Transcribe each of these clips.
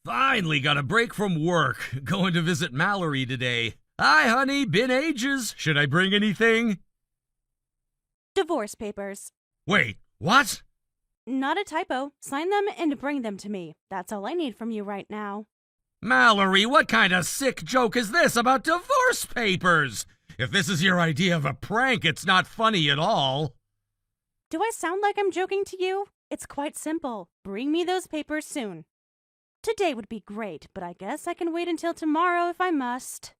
Finally got a break from work. Going to visit Mallory today. Hi, honey. Been ages. Should I bring anything? Divorce papers. Wait, what? Not a typo. Sign them and bring them to me. That's all I need from you right now. Mallory, what kind of sick joke is this about divorce papers? If this is your idea of a prank, it's not funny at all. Do I sound like I'm joking to you? It's quite simple. Bring me those papers soon. Today would be great, but I guess I can wait until tomorrow if I must.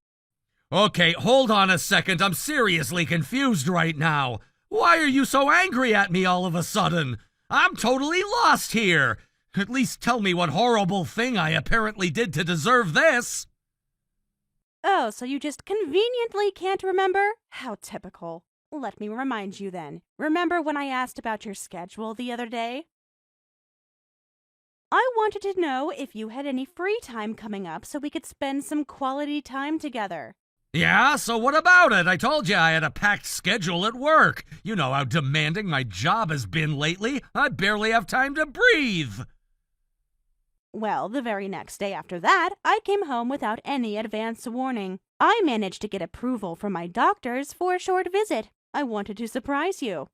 Okay, hold on a second. I'm seriously confused right now. Why are you so angry at me all of a sudden? I'm totally lost here. At least tell me what horrible thing I apparently did to deserve this. Oh, so you just conveniently can't remember? How typical. Let me remind you then. Remember when I asked about your schedule the other day? I wanted to know if you had any free time coming up so we could spend some quality time together. Yeah, so what about it? I told you I had a packed schedule at work. You know how demanding my job has been lately. I barely have time to breathe. Well, the very next day after that, I came home without any advance warning. I managed to get approval from my doctors for a short visit. I wanted to surprise you.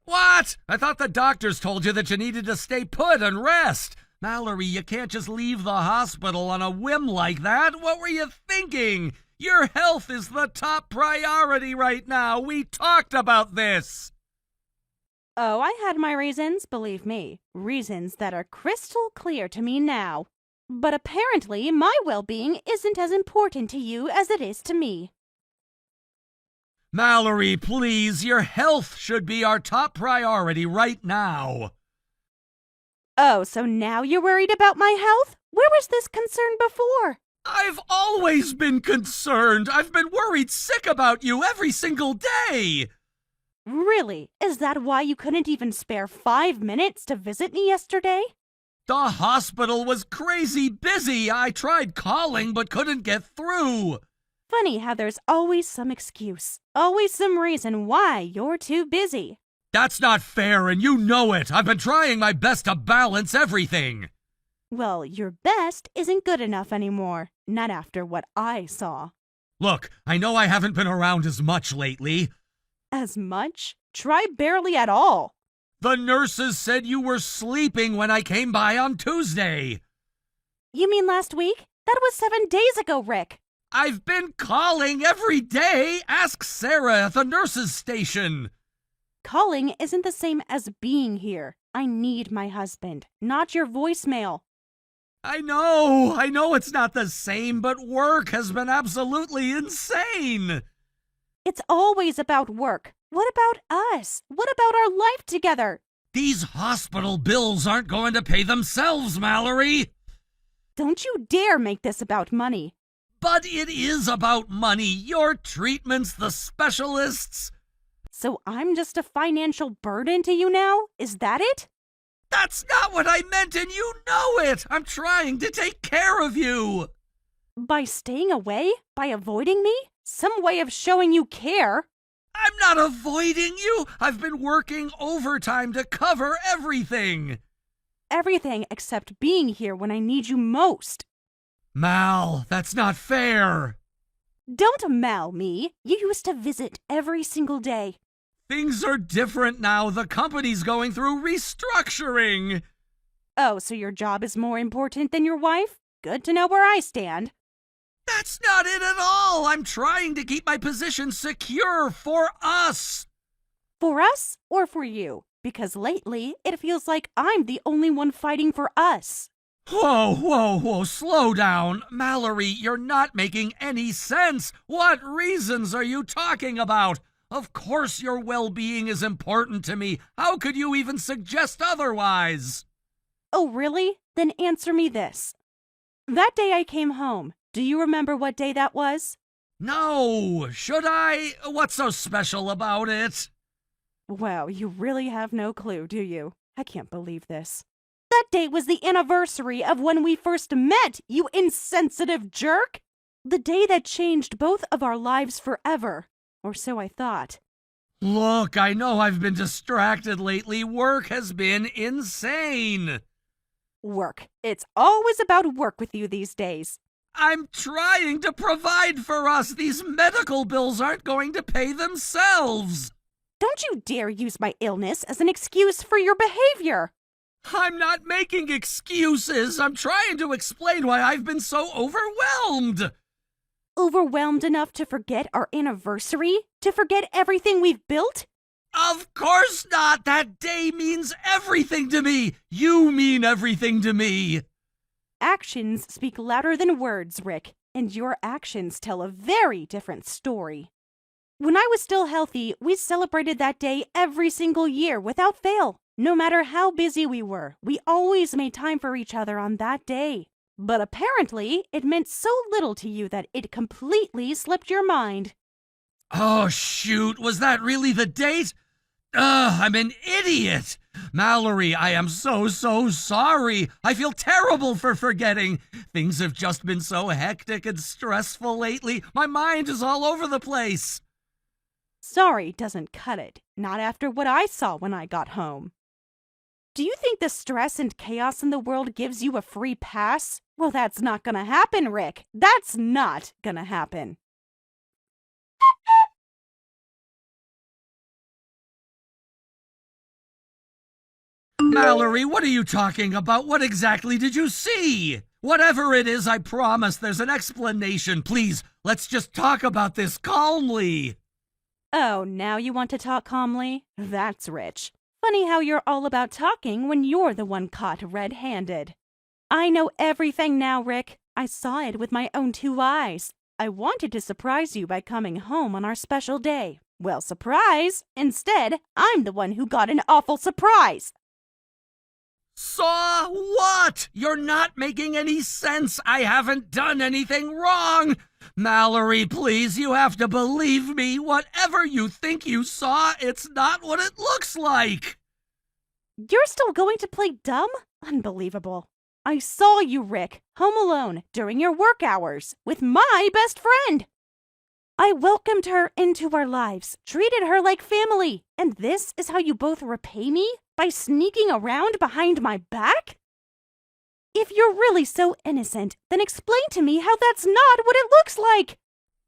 What? I thought the doctors told you that you needed to stay put and rest. Mallory, you can't just leave the hospital on a whim like that. What were you thinking? Your health is the top priority right now. We talked about this. Oh, I had my reasons, believe me. Reasons that are crystal clear to me now. But apparently, my well-being isn't as important to you as it is to me. Mallory, please, your health should be our top priority right now. Oh, so now you're worried about my health? Where was this concern before? I've always been concerned. I've been worried sick about you every single day. Really? Is that why you couldn't even spare 5 minutes to visit me yesterday? The hospital was crazy busy. I tried calling but couldn't get through. Funny how there's always some excuse, always some reason why you're too busy. That's not fair, and you know it. I've been trying my best to balance everything. Well, your best isn't good enough anymore. Not after what I saw. Look, I know I haven't been around as much lately. As much? Try barely at all. The nurses said you were sleeping when I came by on Tuesday. You mean last week? That was 7 days ago, Rick. I've been calling every day. Ask Sarah at the nurses' station. Calling isn't the same as being here. I need my husband, not your voicemail. I know it's not the same, but work has been absolutely insane. It's always about work. What about us? What about our life together? These hospital bills aren't going to pay themselves, Mallory. Don't you dare make this about money. But it is about money. Your treatments, the specialists. So I'm just a financial burden to you now? Is that it? That's not what I meant, and you know it. I'm trying to take care of you. By staying away? By avoiding me? Some way of showing you care? I'm not avoiding you. I've been working overtime to cover everything. Everything except being here when I need you most. Mal, that's not fair. Don't mal me. You used to visit every single day. Things are different now. The company's going through restructuring. Oh, so your job is more important than your wife? Good to know where I stand. That's not it at all. I'm trying to keep my position secure for us. For us or for you? Because lately, it feels like I'm the only one fighting for us. Whoa, slow down. Mallory, you're not making any sense. What reasons are you talking about? Of course your well-being is important to me. How could you even suggest otherwise? Oh, really? Then answer me this. That day I came home, do you remember what day that was? No, should I? What's so special about it? Wow, you really have no clue, do you? I can't believe this. That day was the anniversary of when we first met, you insensitive jerk! The day that changed both of our lives forever. Or so I thought. Look, I know I've been distracted lately. Work has been insane. Work. It's always about work with you these days. I'm trying to provide for us. These medical bills aren't going to pay themselves. Don't you dare use my illness as an excuse for your behavior. I'm not making excuses. I'm trying to explain why I've been so overwhelmed. Overwhelmed enough to forget our anniversary? To forget everything we've built? Of course not. That day means everything to me. You mean everything to me. Actions speak louder than words, Rick, and your actions tell a very different story. When I was still healthy, we celebrated that day every single year without fail. No matter how busy we were, we always made time for each other on that day. But apparently, it meant so little to you that it completely slipped your mind. Oh, shoot. Was that really the date? I'm an idiot. Mallory, I am so sorry. I feel terrible for forgetting. Things have just been so hectic and stressful lately. My mind is all over the place. Sorry doesn't cut it. Not after what I saw when I got home. Do you think the stress and chaos in the world gives you a free pass? Well, that's not gonna happen, Rick. That's not gonna happen. Mallory, what are you talking about? What exactly did you see? Whatever it is, I promise there's an explanation. Please, let's just talk about this calmly. Oh, now you want to talk calmly? That's rich. Funny how you're all about talking when you're the one caught red-handed. I know everything now, Rick. I saw it with my own 2 eyes. I wanted to surprise you by coming home on our special day. Well, surprise! Instead, I'm the one who got an awful surprise. Saw what? You're not making any sense. I haven't done anything wrong. Mallory, please, you have to believe me. Whatever you think you saw, it's not what it looks like. You're still going to play dumb? Unbelievable. I saw you, Rick, home alone during your work hours with my best friend. I welcomed her into our lives, treated her like family, and this is how you both repay me? By sneaking around behind my back? If you're really so innocent, then explain to me how that's not what it looks like.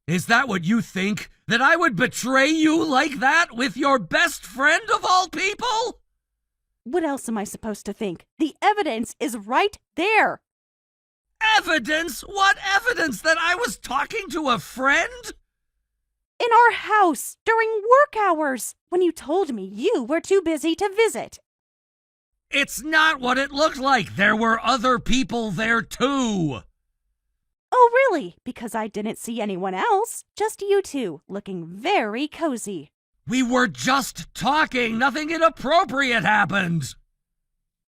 Is that what you think? That I would betray you like that with your best friend of all people? What else am I supposed to think? The evidence is right there. Evidence? What evidence? That I was talking to a friend? In our house, during work hours, when you told me you were too busy to visit. It's not what it looked like. There were other people there too. Oh, really? Because I didn't see anyone else. Just you two, looking very cozy. We were just talking. Nothing inappropriate happened.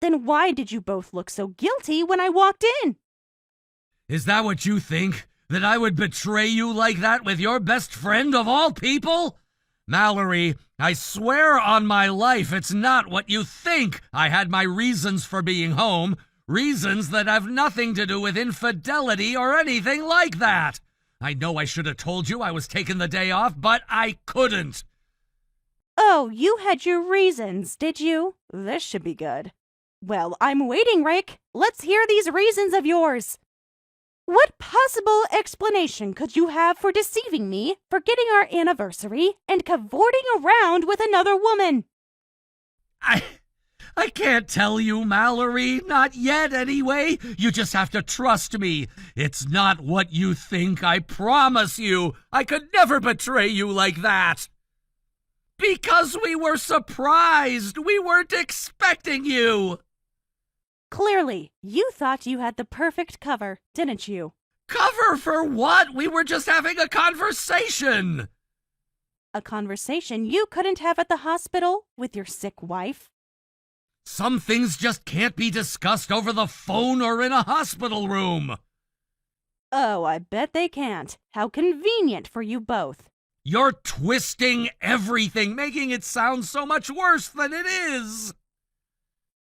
Then why did you both look so guilty when I walked in? Is that what you think? That I would betray you like that with your best friend of all people? Mallory, I swear on my life it's not what you think. I had my reasons for being home. Reasons that have nothing to do with infidelity or anything like that. I know I should have told you I was taking the day off, but I couldn't. Oh, you had your reasons, did you? This should be good. Well, I'm waiting, Rick. Let's hear these reasons of yours. What possible explanation could you have for deceiving me, forgetting our anniversary, and cavorting around with another woman? I can't tell you, Mallory. Not yet, anyway. You just have to trust me. It's not what you think, I promise you. I could never betray you like that. Because we were surprised. We weren't expecting you. Clearly, you thought you had the perfect cover, didn't you? Cover for what? We were just having a conversation. A conversation you couldn't have at the hospital with your sick wife? Some things just can't be discussed over the phone or in a hospital room. Oh, I bet they can't. How convenient for you both. You're twisting everything, making it sound so much worse than it is.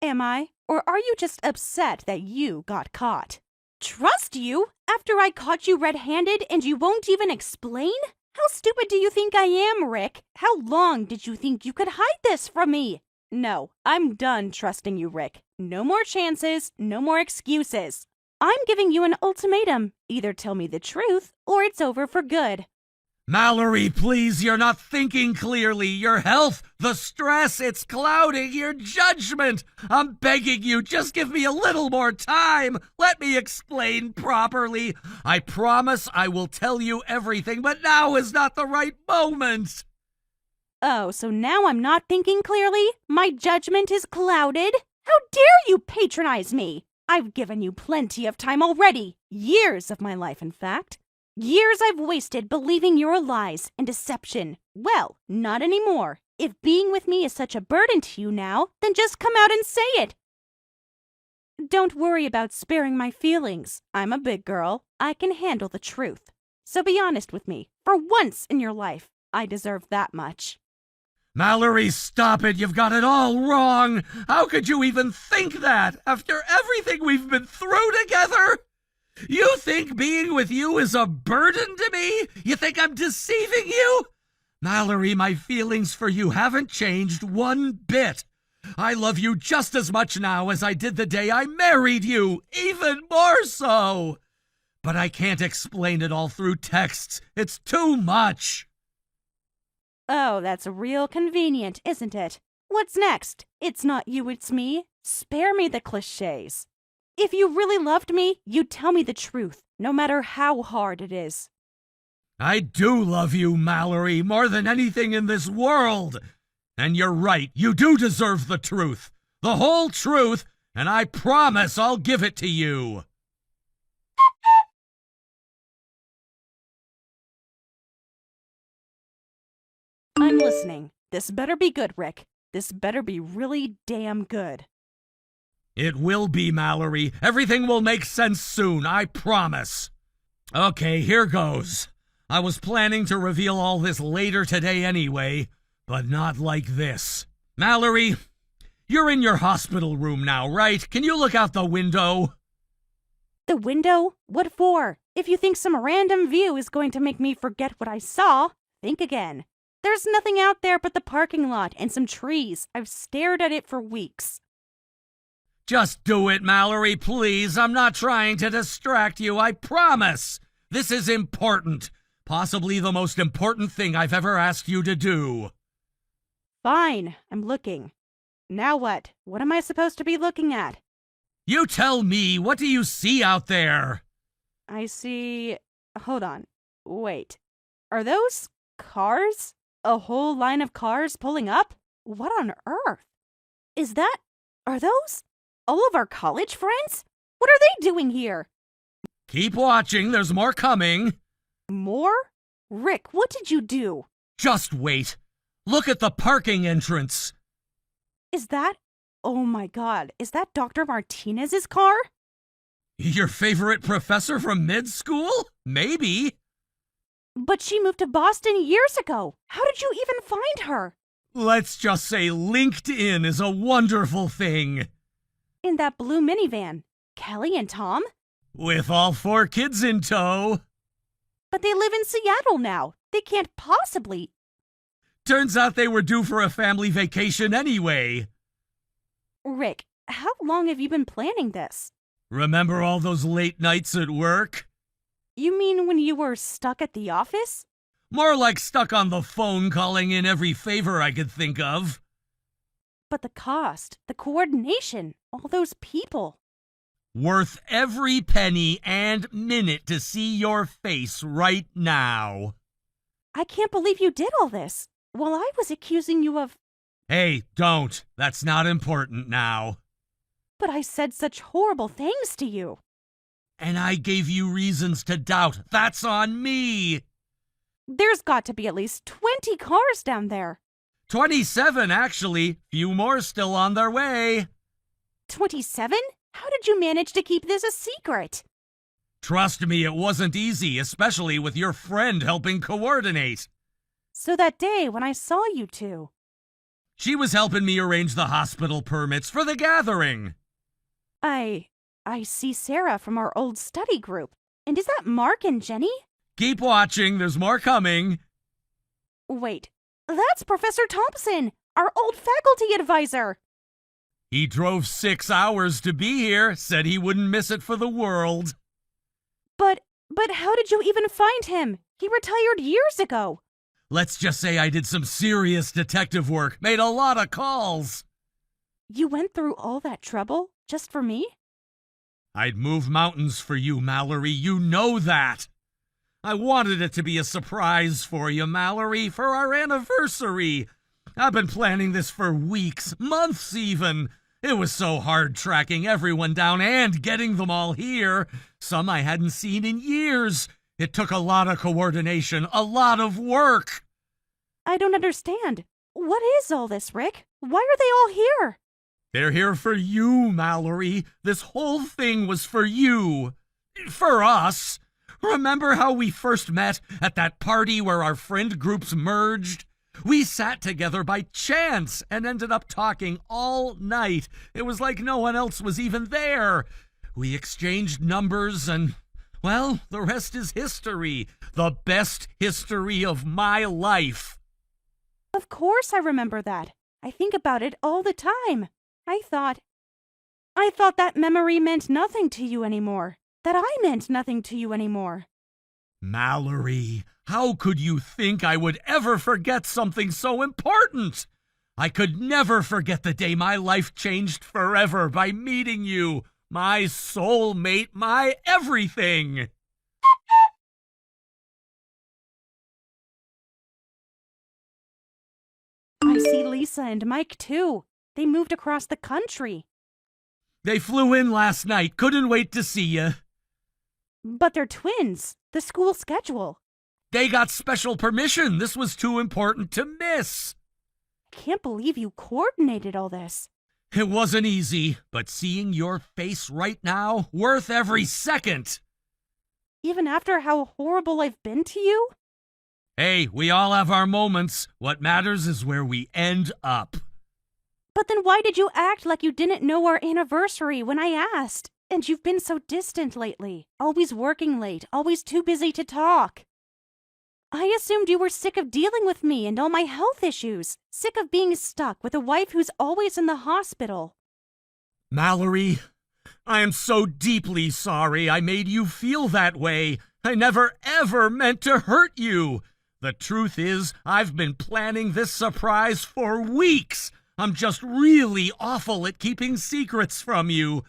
Am I? Or are you just upset that you got caught? Trust you? After I caught you red-handed and you won't even explain? How stupid do you think I am, Rick? How long did you think you could hide this from me? No, I'm done trusting you, Rick. No more chances, no more excuses. I'm giving you an ultimatum. Either tell me the truth, or it's over for good. Mallory, please, you're not thinking clearly. Your health, the stress, it's clouding your judgment. I'm begging you, just give me a little more time. Let me explain properly. I promise I will tell you everything, but now is not the right moment. Oh, so now I'm not thinking clearly? My judgment is clouded? How dare you patronize me? I've given you plenty of time already. Years of my life, in fact. Years I've wasted believing your lies and deception. Well, not anymore. If being with me is such a burden to you now, then just come out and say it. Don't worry about sparing my feelings. I'm a big girl. I can handle the truth. So be honest with me. For once in your life, I deserve that much. Mallory, stop it. You've got it all wrong. How could you even think that after everything we've been through together? You think being with you is a burden to me? You think I'm deceiving you? Mallory, my feelings for you haven't changed one bit. I love you just as much now as I did the day I married you, even more so. But I can't explain it all through texts. It's too much. Oh, that's real convenient, isn't it? What's next? It's not you, it's me. Spare me the cliches. If you really loved me, you'd tell me the truth, no matter how hard it is. I do love you, Mallory, more than anything in this world. And you're right, you do deserve the truth. The whole truth, and I promise I'll give it to you. I'm listening. This better be good, Rick. This better be really damn good. It will be, Mallory. Everything will make sense soon, I promise. Okay, here goes. I was planning to reveal all this later today anyway, but not like this. Mallory, you're in your hospital room now, right? Can you look out the window? The window? What for? If you think some random view is going to make me forget what I saw, think again. There's nothing out there but the parking lot and some trees. I've stared at it for weeks. Just do it, Mallory, please. I'm not trying to distract you, I promise. This is important. Possibly the most important thing I've ever asked you to do. Fine, I'm looking. Now what? What am I supposed to be looking at? You tell me, what do you see out there? I see... Hold on. Wait. Are those cars? A whole line of cars pulling up? What on earth? Is that... Are those... all of our college friends? What are they doing here? Keep watching, there's more coming. More? Rick, what did you do? Just wait. Look at the parking entrance. Is that... Oh my god, is that Dr. Martinez's car? Your favorite professor from mid-school? Maybe. But she moved to Boston years ago. How did you even find her? Let's just say LinkedIn is a wonderful thing. In that blue minivan. Kelly and Tom? With all 4 kids in tow. But they live in Seattle now. They can't possibly... Turns out they were due for a family vacation anyway. Rick, how long have you been planning this? Remember all those late nights at work? You mean when you were stuck at the office? More like stuck on the phone calling in every favor I could think of. But the cost, the coordination, all those people. Worth every penny and minute to see your face right now. I can't believe you did all this, while I was accusing you of... Hey, don't. That's not important now. But I said such horrible things to you. And I gave you reasons to doubt. That's on me. There's got to be at least 20 cars down there. 27, actually. Few more still on their way. 27? How did you manage to keep this a secret? Trust me, it wasn't easy, especially with your friend helping coordinate. So that day when I saw you two... She was helping me arrange the hospital permits for the gathering. I see Sarah from our old study group. And is that Mark and Jenny? Keep watching, there's more coming. Wait, that's Professor Thompson, our old faculty advisor. He drove 6 hours to be here, said he wouldn't miss it for the world. But how did you even find him? He retired years ago. Let's just say I did some serious detective work, made a lot of calls. You went through all that trouble just for me? I'd move mountains for you, Mallory. You know that. I wanted it to be a surprise for you, Mallory, for our anniversary. I've been planning this for weeks, months even. It was so hard tracking everyone down and getting them all here. Some I hadn't seen in years. It took a lot of coordination, a lot of work. I don't understand. What is all this, Rick? Why are they all here? They're here for you, Mallory. This whole thing was for you. For us. Remember how we first met at that party where our friend groups merged? We sat together by chance and ended up talking all night. It was like no one else was even there. We exchanged numbers and, well, the rest is history. The best history of my life. Of course I remember that. I think about it all the time. I thought that memory meant nothing to you anymore. That I meant nothing to you anymore. Mallory, how could you think I would ever forget something so important? I could never forget the day my life changed forever by meeting you. My soulmate, my everything. I see Lisa and Mike too. They moved across the country. They flew in last night. Couldn't wait to see you. But they're twins. The school schedule. They got special permission. This was too important to miss. I can't believe you coordinated all this. It wasn't easy, but seeing your face right now, worth every second. Even after how horrible I've been to you? Hey, we all have our moments. What matters is where we end up. But then why did you act like you didn't know our anniversary when I asked? And you've been so distant lately. Always working late, always too busy to talk. I assumed you were sick of dealing with me and all my health issues. Sick of being stuck with a wife who's always in the hospital. Mallory, I am so deeply sorry I made you feel that way. I never ever meant to hurt you. The truth is, I've been planning this surprise for weeks. I'm just really awful at keeping secrets from you.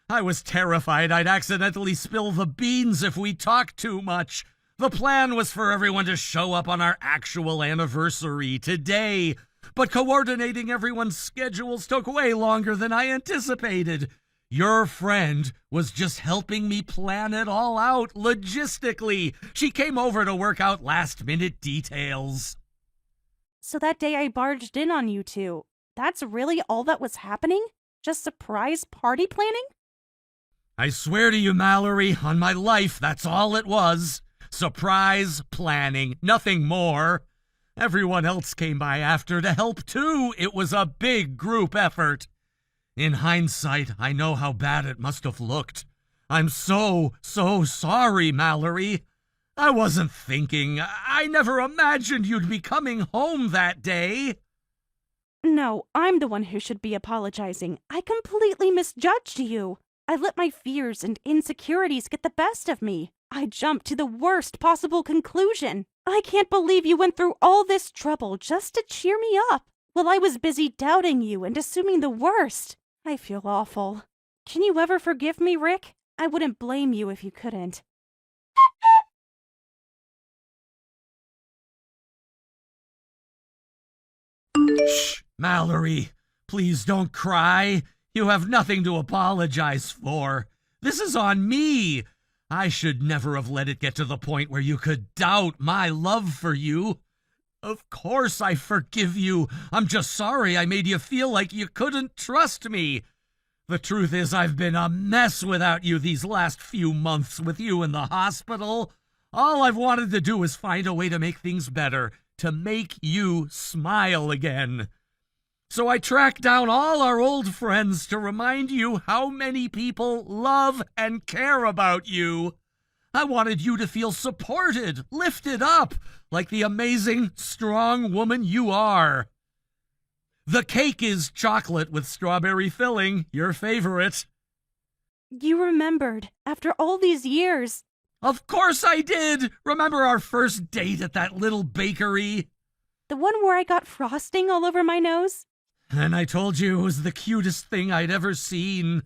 I was terrified I'd accidentally spill the beans if we talked too much. The plan was for everyone to show up on our actual anniversary today, but coordinating everyone's schedules took way longer than I anticipated. Your friend was just helping me plan it all out logistically. She came over to work out last-minute details. So that day I barged in on you two. That's really all that was happening? Just surprise party planning? I swear to you, Mallory, on my life, that's all it was. Surprise planning, nothing more. Everyone else came by after to help too. It was a big group effort. In hindsight, I know how bad it must have looked. I'm so sorry, Mallory. I wasn't thinking. I never imagined you'd be coming home that day. No, I'm the one who should be apologizing. I completely misjudged you. I let my fears and insecurities get the best of me. I jumped to the worst possible conclusion. I can't believe you went through all this trouble just to cheer me up, while I was busy doubting you and assuming the worst. I feel awful. Can you ever forgive me, Rick? I wouldn't blame you if you couldn't. Shh, Mallory, please don't cry. You have nothing to apologize for. This is on me. I should never have let it get to the point where you could doubt my love for you. Of course I forgive you. I'm just sorry I made you feel like you couldn't trust me. The truth is I've been a mess without you these last few months with you in the hospital. All I've wanted to do is find a way to make things better, to make you smile again. So I tracked down all our old friends to remind you how many people love and care about you. I wanted you to feel supported, lifted up, like the amazing, strong woman you are. The cake is chocolate with strawberry filling, your favorite. You remembered, after all these years. Of course I did! Remember our first date at that little bakery? The one where I got frosting all over my nose? And I told you it was the cutest thing I'd ever seen.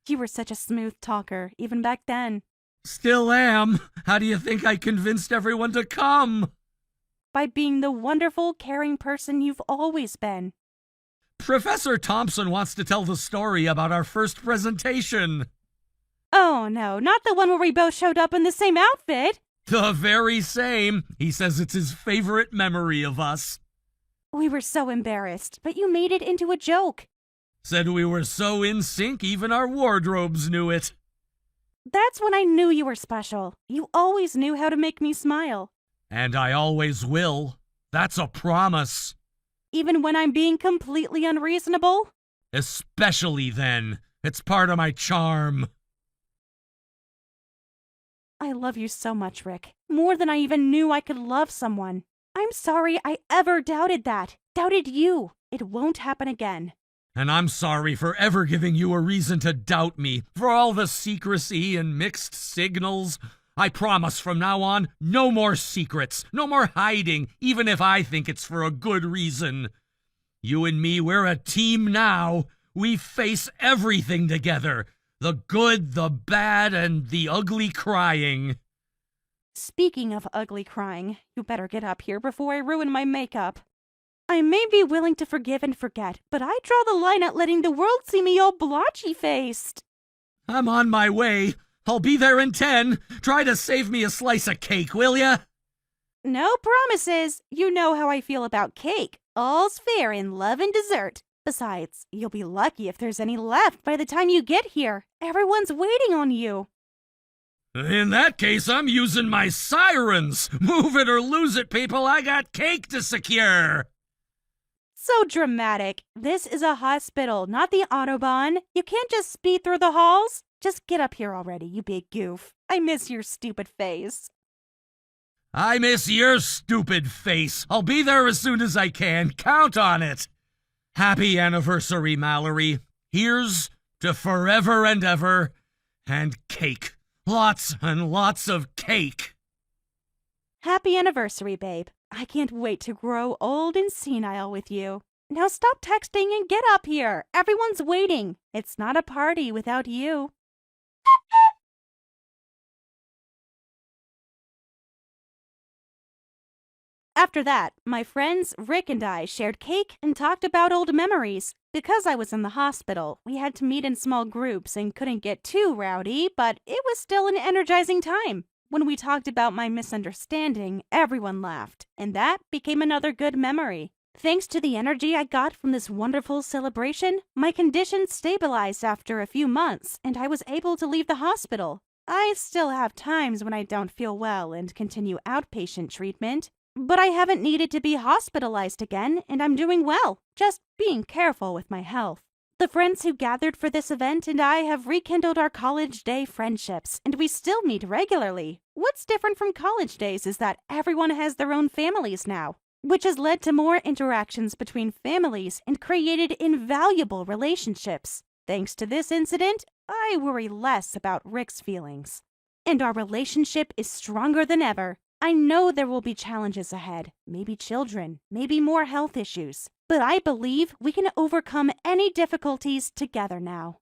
You were such a smooth talker, even back then. Still am. How do you think I convinced everyone to come? By being the wonderful, caring person you've always been. Professor Thompson wants to tell the story about our first presentation. Oh no, not the one where we both showed up in the same outfit. The very same. He says it's his favorite memory of us. We were so embarrassed, but you made it into a joke. Said we were so in sync, even our wardrobes knew it. That's when I knew you were special. You always knew how to make me smile. And I always will. That's a promise. Even when I'm being completely unreasonable? Especially then. It's part of my charm. I love you so much, Rick. More than I even knew I could love someone. I'm sorry I ever doubted that. Doubted you. It won't happen again. And I'm sorry for ever giving you a reason to doubt me, for all the secrecy and mixed signals. I promise from now on, no more secrets, no more hiding, even if I think it's for a good reason. You and me, we're a team now. We face everything together. The good, the bad, and the ugly crying. Speaking of ugly crying, you better get up here before I ruin my makeup. I may be willing to forgive and forget, but I draw the line at letting the world see me all blotchy-faced. I'm on my way. I'll be there in 10. Try to save me a slice of cake, will ya? No promises. You know how I feel about cake. All's fair in love and dessert. Besides, you'll be lucky if there's any left by the time you get here. Everyone's waiting on you. In that case, I'm using my sirens. Move it or lose it, people. I got cake to secure. So dramatic. This is a hospital, not the Autobahn. You can't just speed through the halls. Just get up here already, you big goof. I miss your stupid face. I miss your stupid face. I'll be there as soon as I can. Count on it. Happy anniversary, Mallory. Here's to forever and ever. And cake. Lots and lots of cake. Happy anniversary, babe. I can't wait to grow old and senile with you. Now stop texting and get up here. Everyone's waiting. It's not a party without you. After that, my friends Rick and I shared cake and talked about old memories. Because I was in the hospital, we had to meet in small groups and couldn't get too rowdy, but it was still an energizing time. When we talked about my misunderstanding, everyone laughed, and that became another good memory. Thanks to the energy I got from this wonderful celebration, my condition stabilized after a few months, and I was able to leave the hospital. I still have times when I don't feel well and continue outpatient treatment, but I haven't needed to be hospitalized again, and I'm doing well, just being careful with my health. The friends who gathered for this event and I have rekindled our college day friendships, and we still meet regularly. What's different from college days is that everyone has their own families now, which has led to more interactions between families and created invaluable relationships. Thanks to this incident, I worry less about Rick's feelings. And our relationship is stronger than ever. I know there will be challenges ahead, maybe children, maybe more health issues, but I believe we can overcome any difficulties together now.